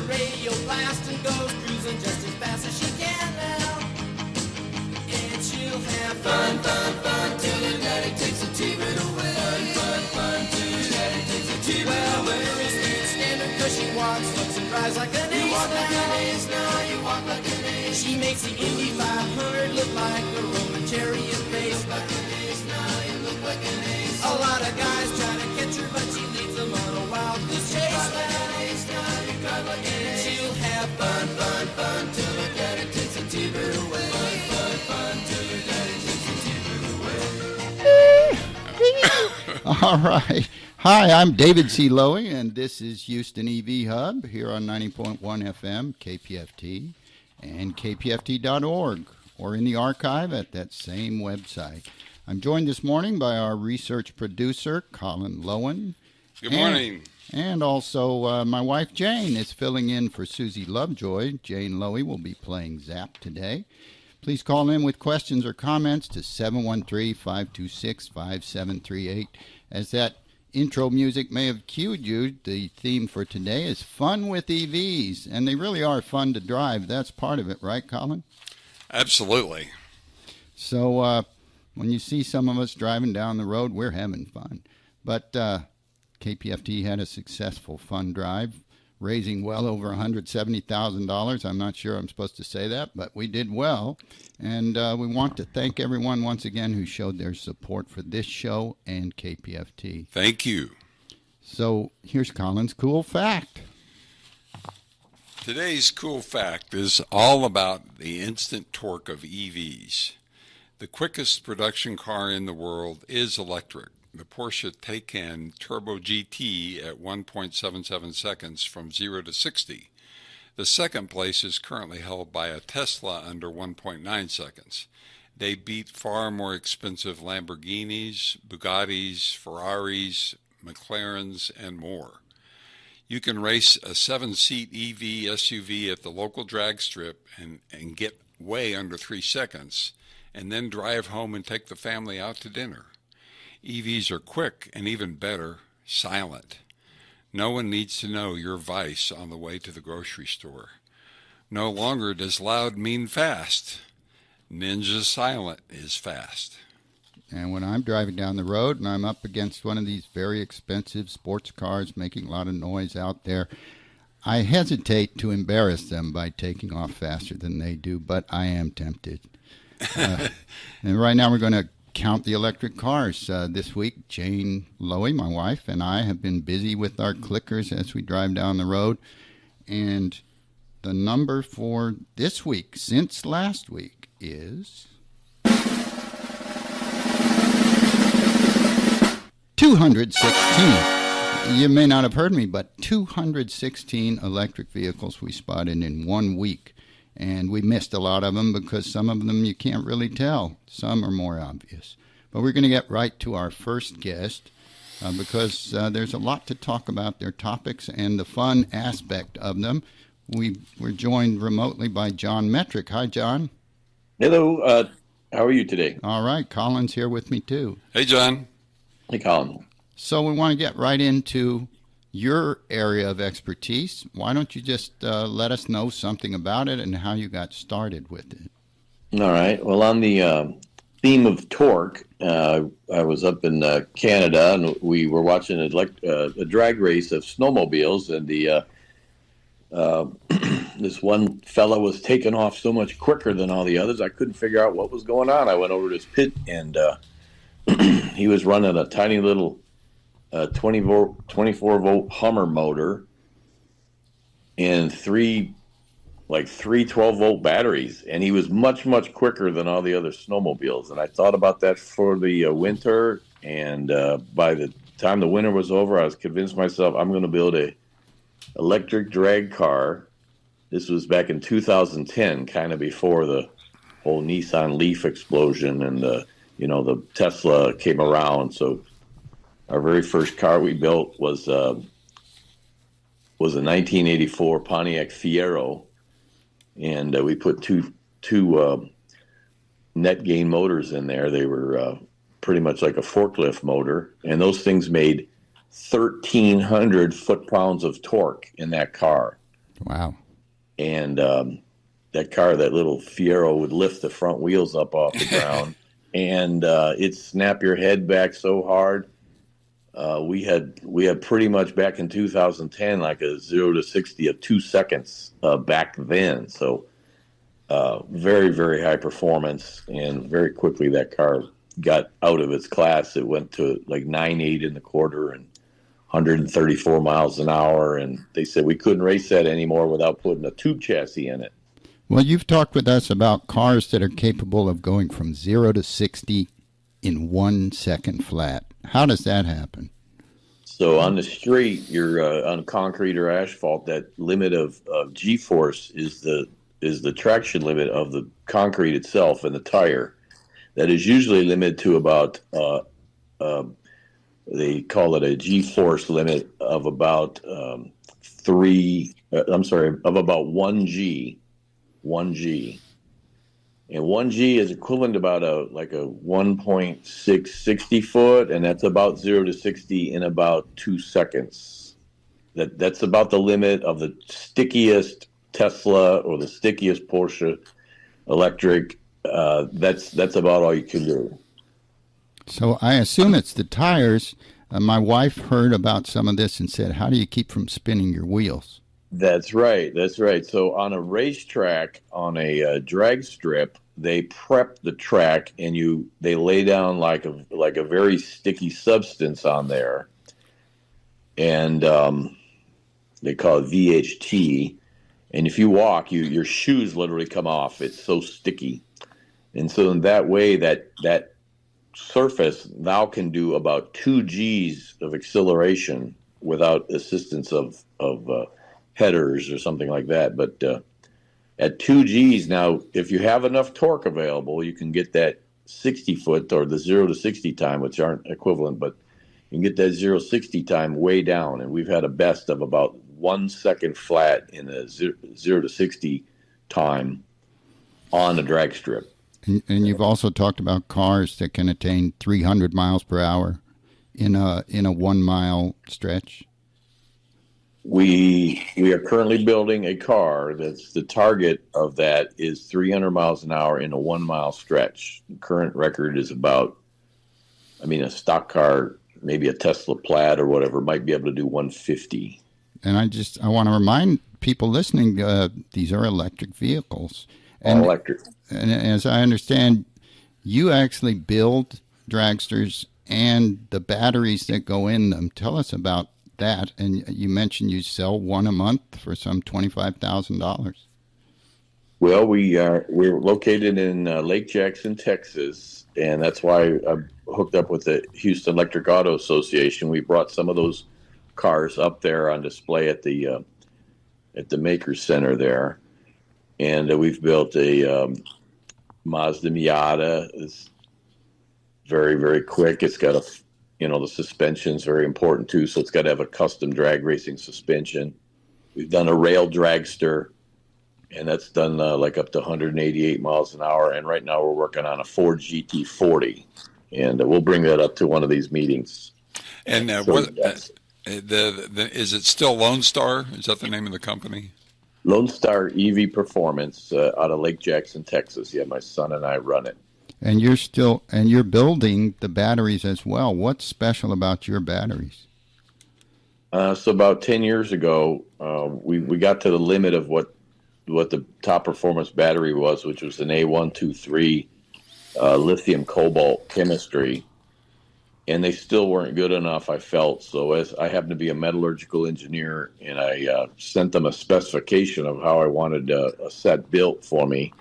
radio blast and goes cruising just as fast as she can now. And she'll have fun, fun, fun till her daddy takes the T-bird away. Fun, fun, fun till her daddy takes the T-bird away. Well, girls can't stand her 'cause she walks, looks and drives like an ace. You walk like an ace now, you walk like an ace. She makes the Indy 500 look like a Roman chariot race. Look like an ace now, you look like an ace. A lot of guys try to catch her, but she leads them on a wild goose chase. You like an ace now, you drive like an ace. She'll have fun, fun, fun till her daddy takes the T-bird away. Fun, fun, fun till her daddy takes the T-bird away. All right. Hi, I'm David C. Lowy, and this is Houston EV Hub here on 90.1 FM, KPFT, and kpft.org, or in the archive at that same website. I'm joined this morning by our research producer, Colin Lowen. Good morning. And also my wife, Jane, is filling in for Susie Lovejoy. Jane Lowy will be playing Zap today. Please call in with questions or comments to 713-526-5738. As that intro music may have cued you, the theme for today is fun with EVs, and they really are fun to drive. That's part of it, right, Colin? Absolutely. So when you see some of us driving down the road, we're having fun. But KPFT had a successful fun drive, raising well over $170,000. I'm not sure I'm supposed to say that, but we did well. And we want to thank everyone once again who showed their support for this show and KPFT. Thank you. So here's Colin's cool fact. Today's cool fact is all about the instant torque of EVs. The quickest production car in the world is electric. The Porsche Taycan Turbo GT at 1.77 seconds from 0 to 60. The second place is currently held by a Tesla under 1.9 seconds. They beat far more expensive Lamborghinis, Bugattis, Ferraris, McLarens, and more. You can race a 7-seat EV SUV at the local drag strip and get way under 3 seconds, and then drive home and take the family out to dinner. EVs are quick and even better, silent. No one needs to know your vice on the way to the grocery store. No longer does loud mean fast. Ninja silent is fast. And when I'm driving down the road and I'm up against one of these very expensive sports cars making a lot of noise out there, I hesitate to embarrass them by taking off faster than they do, but I am tempted. And right now we're going to count the electric cars. This week, Jane Lowy, my wife, and I have been busy with our clickers as we drive down the road. And the number for this week, since last week, is 216. You may not have heard me, but 216 electric vehicles we spotted in 1 week. And we missed a lot of them because some of them you can't really tell. Some are more obvious. But we're going to get right to our first guest because there's a lot to talk about their topics and the fun aspect of them. We're joined remotely by John Metrick. Hi, John. Hello. How are you today? All right. Colin's here with me, too. Hey, John. Hey, Colin. So we want to get right into your area of expertise. Why don't you just let us know something about it and how you got started with it? All right. Well, on the theme of torque, I was up in Canada, and we were watching a drag race of snowmobiles, and this one fella was taking off so much quicker than all the others. I couldn't figure out what was going on. I went over to his pit, and he was running a tiny little 24-volt Hummer motor and three 12-volt batteries, and he was much, much quicker than all the other snowmobiles. And I thought about that for the winter, and by the time the winter was over, I was convinced myself I'm going to build a electric drag car. This was back in 2010, kind of before the whole Nissan Leaf explosion and the Tesla came around. So our very first car we built was a 1984 Pontiac Fiero, and we put two net gain motors in there. They were pretty much like a forklift motor, and those things made 1,300 foot-pounds of torque in that car. Wow. And that car, that little Fiero, would lift the front wheels up off the ground, and it'd snap your head back so hard. We had pretty much back in 2010 like a 0 to 60 of 2 seconds back then. So very, very high performance, and very quickly that car got out of its class. It went to like 9.8 in the quarter and 134 miles an hour, and they said we couldn't race that anymore without putting a tube chassis in it. Well, you've talked with us about cars that are capable of going from 0 to 60 in 1 second flat. How does that happen? So on the street, you're on concrete or asphalt. That limit of G-force is the traction limit of the concrete itself and the tire. That is usually limited to about they call it a G-force limit of about of about 1G. 1G. And 1G is equivalent to about a 1.660 foot, and that's about 0 to 60 in about 2 seconds. That's about the limit of the stickiest Tesla or the stickiest Porsche electric. That's about all you can do. So I assume it's the tires. My wife heard about some of this and said, how do you keep from spinning your wheels? That's right. So on a racetrack, on a drag strip, they prep the track, and they lay down like a very sticky substance on there, and they call it VHT. And if you walk, your shoes literally come off. It's so sticky, and so in that way, that surface now can do about 2 G's of acceleration without assistance of headers or something like that. But at 2 G's now, if you have enough torque available, you can get that 60 foot or the 0 to 60 time, which aren't equivalent, but you can get that 0 to 60 time way down. And we've had a best of about 1 second flat in a 0 to 60 time on a drag strip. And you've also talked about cars that can attain 300 miles per hour in a 1 mile stretch. We are currently building a car that's the target of that is 300 miles an hour in a 1 mile stretch. The current record is about, a stock car, maybe a Tesla Plaid or whatever, might be able to do 150. And I want to remind people listening, these are electric vehicles. All electric. And as I understand, you actually build dragsters and the batteries that go in them. Tell us about that. And you mentioned you sell one a month for some $25,000. Well, we're located in Lake Jackson, Texas, and that's why I'm hooked up with the Houston Electric Auto Association. We brought some of those cars up there on display at the Makers Center there, and we've built a Mazda Miata. It's very, very quick. It's got the suspension's very important too, so it's got to have a custom drag racing suspension. We've done a rail dragster, and that's done up to 188 miles an hour. And right now we're working on a Ford GT40, and we'll bring that up to one of these meetings. And is it still Lone Star? Is that the name of the company? Lone Star EV Performance out of Lake Jackson, Texas. Yeah, my son and I run it. And you're building the batteries as well. What's special about your batteries? So about 10 years ago, we got to the limit of what the top performance battery was, which was an A123 lithium cobalt chemistry. And they still weren't good enough, I felt. So as I happen to be a metallurgical engineer, and I sent them a specification of how I wanted a set built for me.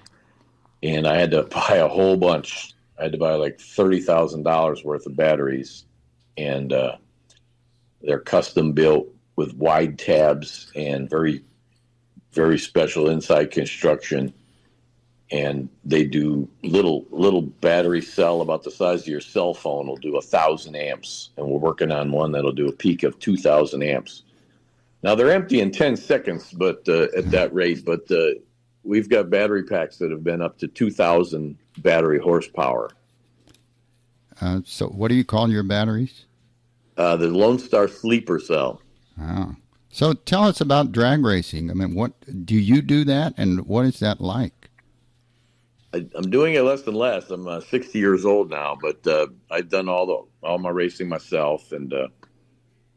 And I had to buy a whole bunch. I had to buy like $30,000 worth of batteries. And they're custom built with wide tabs and very, very special inside construction. And they do little battery cell about the size of your cell phone will do 1,000 amps. And we're working on one that'll do a peak of 2,000 amps. Now they're empty in 10 seconds, but at that rate, but we've got battery packs that have been up to 2,000 battery horsepower. So what do you call your batteries? The Lone Star Sleeper Cell. Oh. So tell us about drag racing. I mean, what do you do that, and what is that like? I'm doing it less and less. I'm 60 years old now, but I've done all my racing myself, and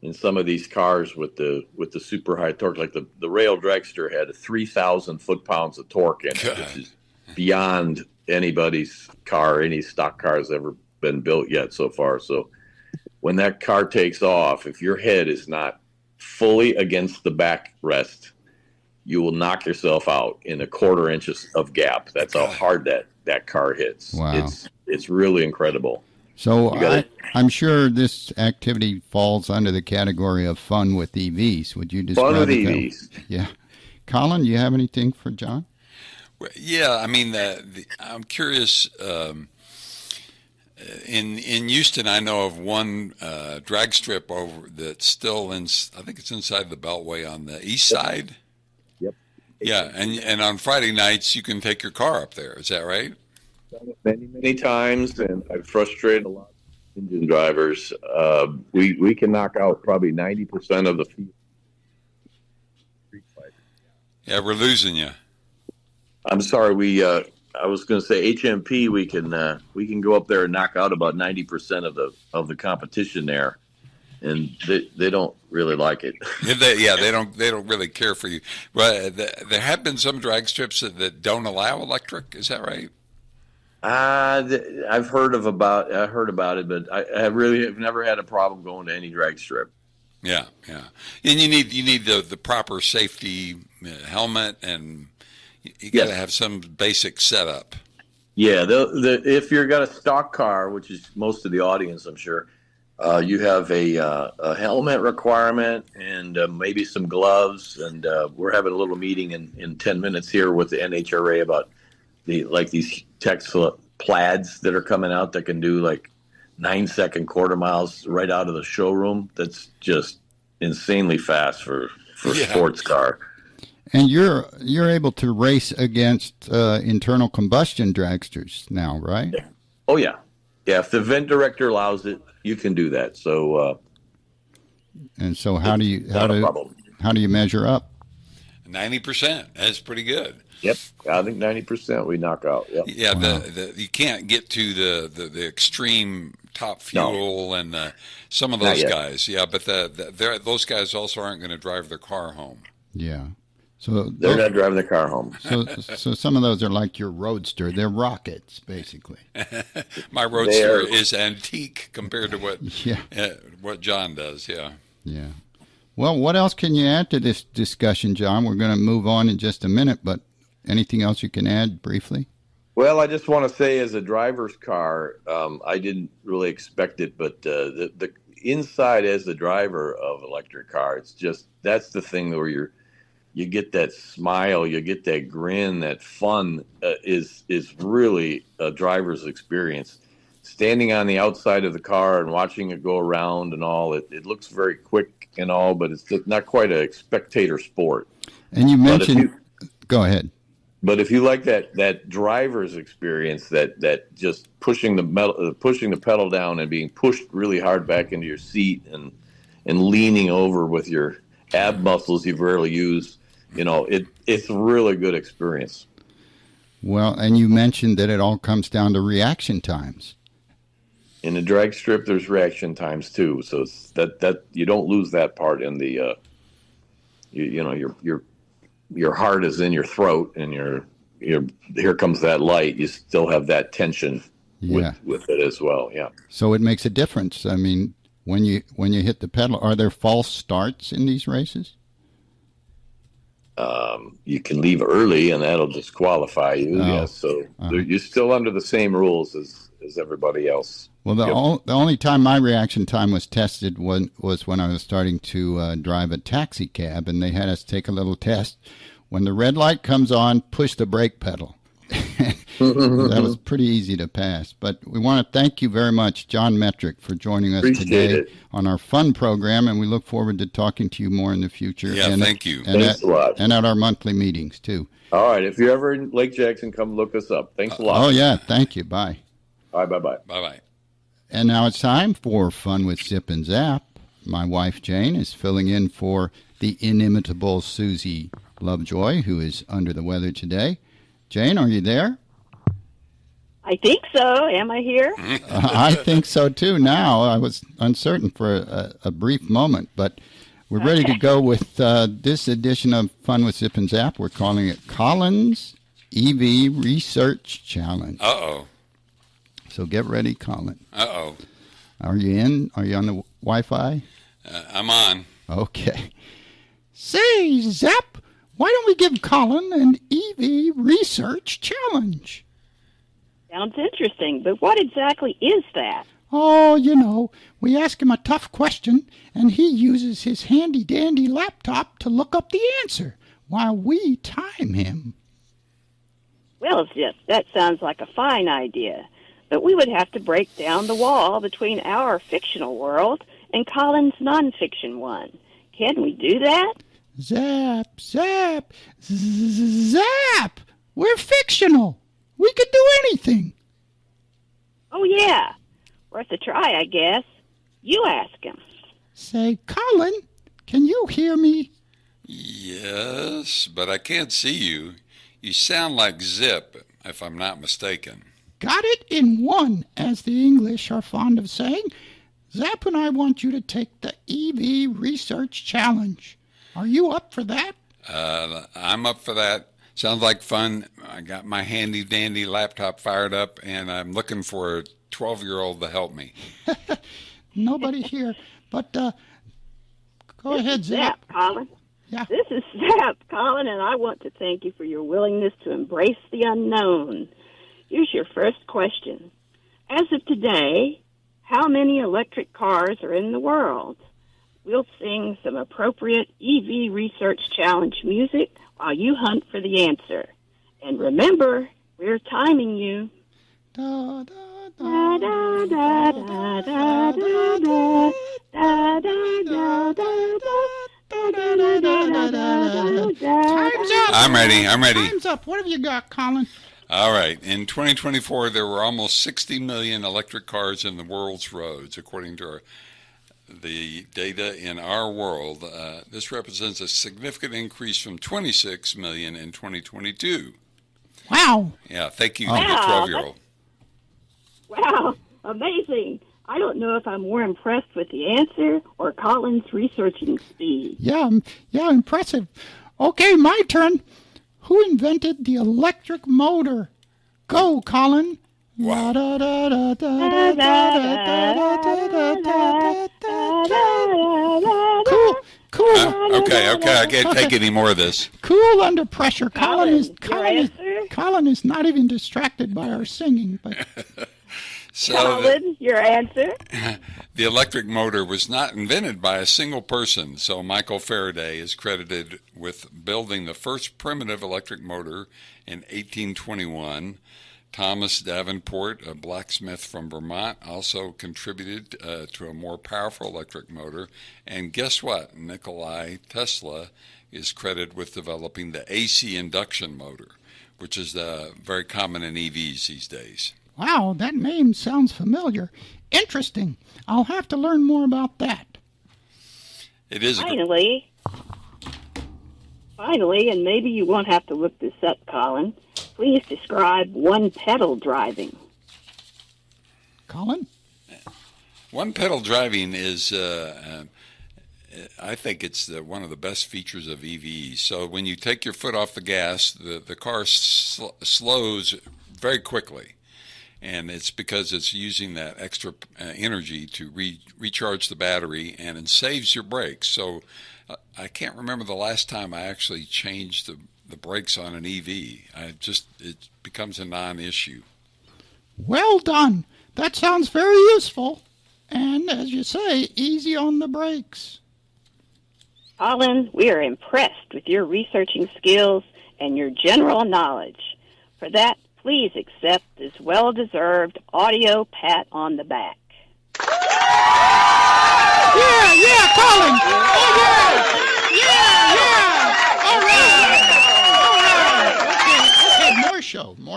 in some of these cars with the super high torque, like the rail dragster had 3,000 foot-pounds of torque in it, which is beyond anybody's car, any stock car has ever been built yet so far. So when that car takes off, if your head is not fully against the backrest, you will knock yourself out in a quarter inches of gap. That's how hard that car hits. Wow. It's really incredible. So I'm sure this activity falls under the category of fun with EVs. Would you describe Fun with it? EVs. Yeah. Colin, do you have anything for John? Well, yeah, I mean, I'm curious. In Houston, I know of one drag strip over that's still in. I think it's inside the Beltway on the east side. Yep. Yeah, and on Friday nights you can take your car up there. Is that right? Done it many times, and I've frustrated a lot of engine drivers. We can knock out probably 90% of the field. Yeah, we're losing you. I'm sorry. I was going to say HMP. We can go up there and knock out about 90% of the competition there, and they don't really like it. They don't really care for you. But there have been some drag strips that don't allow electric. Is that right? I've heard about it, but I really have never had a problem going to any drag strip. Yeah, and you need the proper safety helmet, and you got to have some basic setup. Yeah, if you've got a stock car, which is most of the audience, I'm sure, you have a helmet requirement and maybe some gloves. And we're having a little meeting in 10 minutes here with the NHRA about these Tesla plaids that are coming out that can do like 9-second quarter miles right out of the showroom. That's just insanely fast for a sports car. And you're able to race against internal combustion dragsters now, right? Yeah. Oh yeah. If the event director allows it, you can do that. So and so how do you measure up? 90%. That's pretty good. Yep, I think 90% we knock out. Yep. Yeah, Wow. you can't get to the extreme top fuel and some of those guys. Yeah, but those guys also aren't going to drive their car home. Yeah. So they're not driving the car home. So some of those are like your Roadster. They're rockets, basically. My Roadster is antique compared to what John does. Yeah. Yeah. Well, what else can you add to this discussion, John? We're going to move on in just a minute, but anything else you can add briefly? Well, I just want to say, as a driver's car, I didn't really expect it, but the inside as the driver of electric car, that's the thing where you get that smile, you get that grin, that fun is really a driver's experience. Standing on the outside of the car and watching it go around and all, it looks very quick and all, but it's not quite a spectator sport. And you mentioned, go ahead. But if you like that driver's experience, that just pushing the pedal down and being pushed really hard back into your seat and leaning over with your ab muscles you've rarely used, it's a really good experience. Well, and you mentioned that it all comes down to reaction times. In the drag strip, there's reaction times too, so it's that you don't lose that part in the your heart is in your throat, and here comes that light. You still have that tension with it as well. Yeah. So it makes a difference. I mean, when you hit the pedal, are there false starts in these races? You can leave early, and that'll disqualify you. Yes. So you're still under the same rules as everybody else. Well, the only time my reaction time was tested was when I was starting to drive a taxi cab, and they had us take a little test. When the red light comes on, push the brake pedal. That was pretty easy to pass. But we want to thank you very much, John Metrick, for joining us today on our fun program, and we look forward to talking to you more in the future. Yeah, thank you. Thanks a lot. And at our monthly meetings, too. All right. If you're ever in Lake Jackson, come look us up. Thanks a lot. Oh, yeah. Thank you. Bye. All right. Bye-bye. Bye-bye. And now it's time for Fun with Zip and Zap. My wife, Jane, is filling in for the inimitable Susie Lovejoy, who is under the weather today. Jane, are you there? I think so. Am I here? I think so, too, now. I was uncertain for a brief moment, but we're ready to go with this edition of Fun with Zip and Zap. We're calling it Colin's EV Research Challenge. Uh-oh. So get ready, Colin. Uh-oh. Are you in? Are you on the Wi-Fi? I'm on. Okay. Say, Zap, why don't we give Colin an EV Research Challenge? Sounds interesting, but what exactly is that? Oh, we ask him a tough question, and he uses his handy-dandy laptop to look up the answer while we time him. Well, Zip, that sounds like a fine idea, but we would have to break down the wall between our fictional world and Colin's nonfiction one. Can we do that? Zap, zap, zap! We're fictional. We could do anything. Oh, yeah. Worth a try, I guess. You ask him. Say, Colin, can you hear me? Yes, but I can't see you. You sound like Zip, if I'm not mistaken. Got it in one, as the English are fond of saying. Zap and I want you to take the EV Research Challenge. Are you up for that? I'm up for that. Sounds like fun. I got my handy-dandy laptop fired up, and I'm looking for a 12-year-old to help me. Nobody here, but go ahead, Zap. Colin. Yeah. This is Zap, Colin, and I want to thank you for your willingness to embrace the unknown. Here's your first question. As of today, how many electric cars are in the world? We'll sing some appropriate EV Research Challenge music while you hunt for the answer. And remember, we're timing you. Da, da, Da da da da da da da da da da da da. Time's up. I'm ready. Time's up. What have you got, Colin? All right. In 2024, there were almost 60 million electric cars in the world's roads, according to the data in our world. This represents a significant increase from 26 million in 2022. Wow. Yeah, thank you Wow, to the 12-year-old. Wow, amazing. I don't know if I'm more impressed with the answer or Colin's researching speed. Yeah, impressive. Okay, my turn. Who invented the electric motor? Go, Colin. Wow. Cool. Okay, I can't take any more of this. Cool under pressure. Colin, your answer? Colin is not even distracted by our singing. But So Colin, your answer? the electric motor was not invented by a single person, so Michael Faraday is credited with building the first primitive electric motor in 1821. Thomas Davenport, a blacksmith from Vermont, also contributed to a more powerful electric motor. And guess what? Nikolai Tesla is credited with developing the AC induction motor, which is very common in EVs these days. wow, that name sounds familiar. Interesting. I'll have to learn more about that. It is Finally, and maybe you won't have to look this up, Colin, please describe one-pedal driving. Colin? one-pedal driving is, I think it's one of the best features of EVs. So when you take your foot off the gas, the car slows very quickly. And it's because it's using that extra energy to recharge the battery, and it saves your brakes. So I can't remember the last time I actually changed the brakes on an EV. It becomes a non-issue. Well done. That sounds very useful. And, as you say, easy on the brakes. Colin, we are impressed with your researching skills and your general knowledge. For that, please accept this well-deserved audio pat on the back. Yeah, Colin! Oh, yeah! All right! Okay, more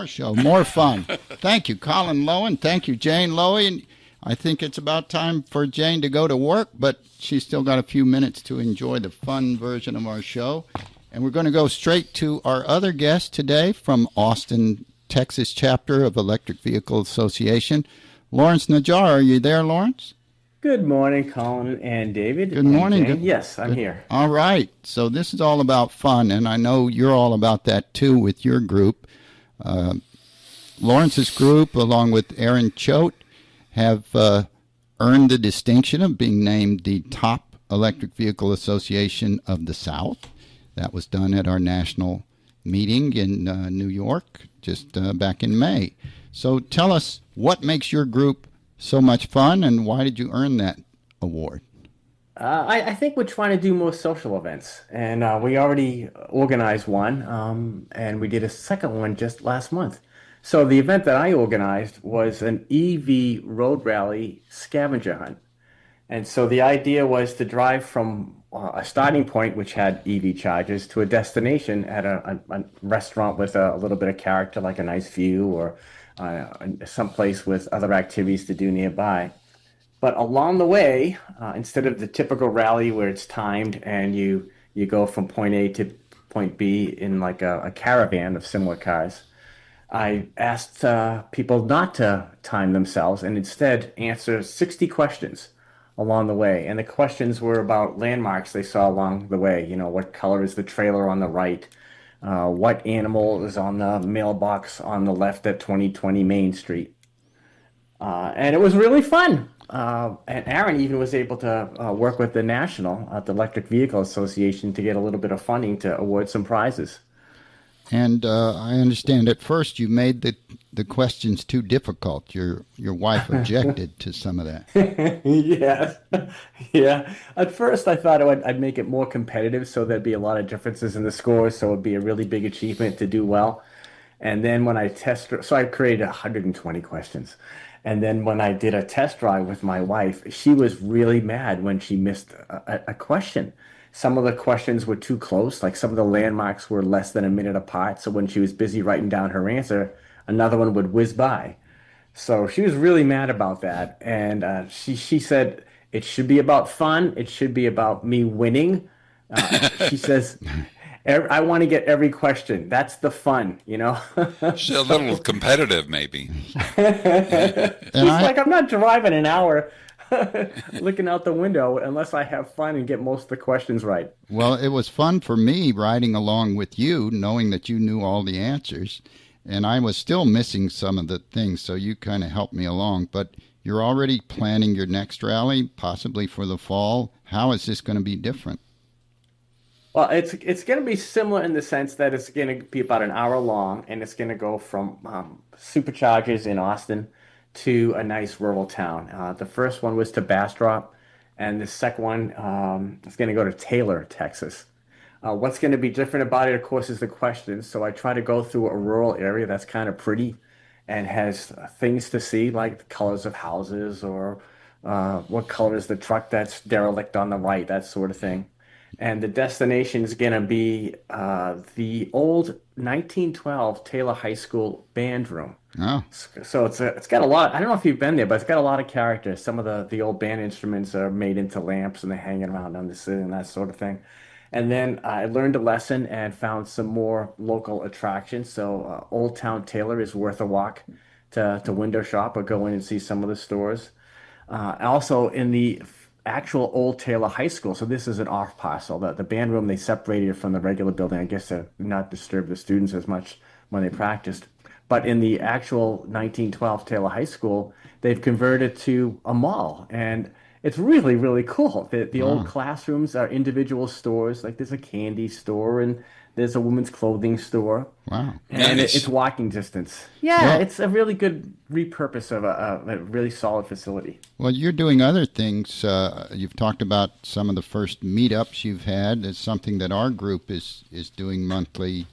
show, more fun. Thank you, Colin Lowen. Thank you, Jane Lowy. And I think it's about time for Jane to go to work, but she's still got a few minutes to enjoy the fun version of our show. And we're going to go straight to our other guest today from Austin, Texas chapter of Electric Vehicle Association, Lawrence Najjar. Are you there, Lawrence? Good morning, Colin and David. Good morning. Jane. Yes, I'm here. All right. So this is all about fun, and I know you're all about that too with your group. Lawrence's group, along with Aaron Choate, have earned the distinction of being named the top Electric Vehicle Association of the South. That was done at our national meeting in New York just back in May. So tell us, what makes your group so much fun, and why did you earn that award? I think we're trying to do more social events, and we already organized one, and we did a second one just last month. So the event that I organized was an EV road rally scavenger hunt. And so the idea was to drive from a starting point, which had EV chargers, to a destination at a restaurant with a little bit of character, like a nice view, or someplace with other activities to do nearby. But along the way, instead of the typical rally where it's timed and you go from point A to point B in like a caravan of similar cars, I asked people not to time themselves and instead answer 60 questions along the way. And the questions were about landmarks they saw along the way. You know, what color is the trailer on the right? What animal is on the mailbox on the left at 2020 Main Street? And it was really fun. And Aaron even was able to work with the the Electric Vehicle Association, to get a little bit of funding to award some prizes. And I understand at first you made the questions too difficult. Your wife objected to some of that. Yes. Yeah. At first I thought I'd make it more competitive, so there'd be a lot of differences in the scores, so it'd be a really big achievement to do well. And then when I created 120 questions. And then when I did a test drive with my wife, she was really mad when she missed a question. Some of the questions were too close, like some of the landmarks were less than a minute apart. So when she was busy writing down her answer, another one would whiz by. So she was really mad about that. And she said, it should be about fun. It should be about me winning. She says, I want to get every question. That's the fun, you know? She's a little competitive, maybe. It's like, I'm not driving an hour looking out the window unless I have fun and get most of the questions right. Well, it was fun for me riding along with you, knowing that you knew all the answers, and I was still missing some of the things, so you kind of helped me along. But you're already planning your next rally, possibly for the fall. How is this going to be different? Well, it's going to be similar in the sense that it's going to be about an hour long, and it's going to go from superchargers in Austin to a nice rural town. The first one was to Bastrop, and the second one is going to go to Taylor, Texas. What's going to be different about it, of course, is the questions. So I try to go through a rural area that's kind of pretty and has things to see, like the colors of houses, or what color is the truck that's derelict on the right, that sort of thing. And the destination is going to be the old 1912 Taylor High School band room. Oh. So it's got a lot. I don't know if you've been there, but it's got a lot of character. Some of the old band instruments are made into lamps, and they're hanging around on the ceiling and that sort of thing. And then I learned a lesson and found some more local attractions. So Old Town Taylor is worth a walk to window shop or go in and see some of the stores. Also in the actual old Taylor High School. So this is an off parcel. The band room, they separated it from the regular building, I guess, to not disturb the students as much when they practiced. But in the actual 1912 Taylor High School, they've converted to a mall. And it's really, really cool. The old classrooms are individual stores. Like there's a candy store and there's a women's clothing store. Wow. And Nice. it's walking distance. Yeah, it's a really good repurpose of a really solid facility. Well, you're doing other things. You've talked about some of the first meetups you've had. It's something that our group is doing monthly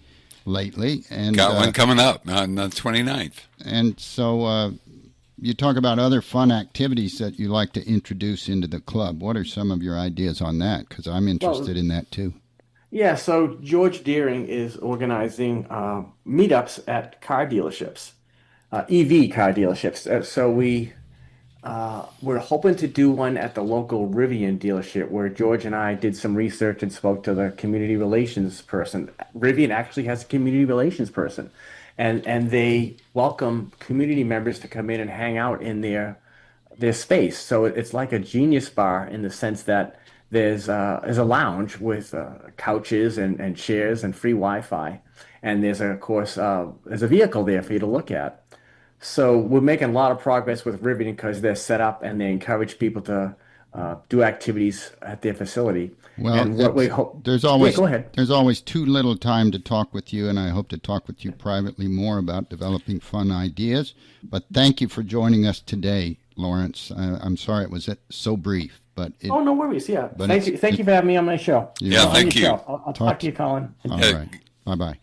lately. And Got one coming up on the 29th. And so you talk about other fun activities that you like to introduce into the club. What are some of your ideas on that? Because I'm interested in that too. Yeah, so George Deering is organizing meetups at car dealerships, EV car dealerships. So we we're hoping to do one at the local Rivian dealership where George and I did some research and spoke to the community relations person. Rivian actually has a community relations person, and they welcome community members to come in and hang out in their space. So it's like a Genius bar in the sense that there's a lounge with couches and chairs and free Wi-Fi, and of course there's a vehicle there for you to look at. So we're making a lot of progress with Rivian because they're set up and they encourage people to do activities at their facility. Well, And what we hope, there's always go ahead. there's always too little time to talk with you, and I hope to talk with you privately more about developing fun ideas. But thank you for joining us today, Lawrence. I'm sorry it was so brief, but Oh, no worries. Yeah, but thank you for having me on my show. Yeah, On thank your you. show. I'll talk to you, Colin. all right. Bye-bye.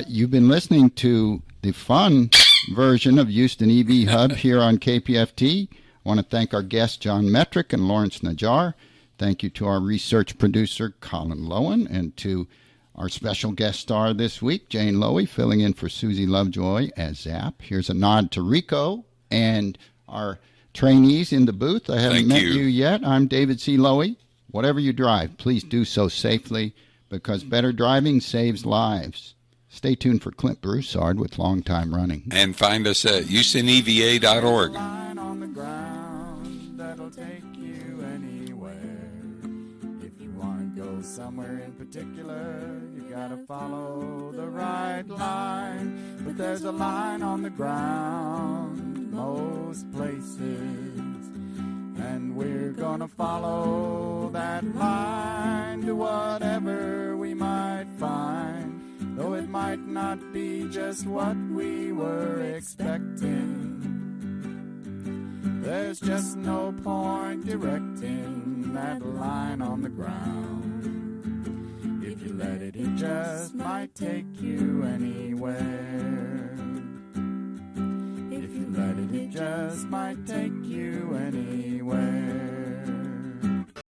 You've been listening to the fun version of Houston EV Hub here on KPFT. I want to thank our guests, John Metrick and Lawrence Najjar. Thank you to our research producer, Colin Lowen, and to our special guest star this week, Jane Lowy, filling in for Susie Lovejoy as Zap. Here's a nod to Rico and our trainees in the booth. I haven't met you yet. I'm David C. Lowy. Whatever you drive, please do so safely, because better driving saves lives. Stay tuned for Clint Broussard with Long Time Running. And find us at HoustonEVA.org. Line on the ground that'll take you anywhere. If you want to go somewhere in particular, you gotta follow the right line. But there's a line on the ground most places, and we're gonna follow that line to whatever we might find. Though it might not be just what we were expecting, there's just no point directing that line on the ground. If you let it, it just might take you anywhere. If you let it, it just might take you anywhere.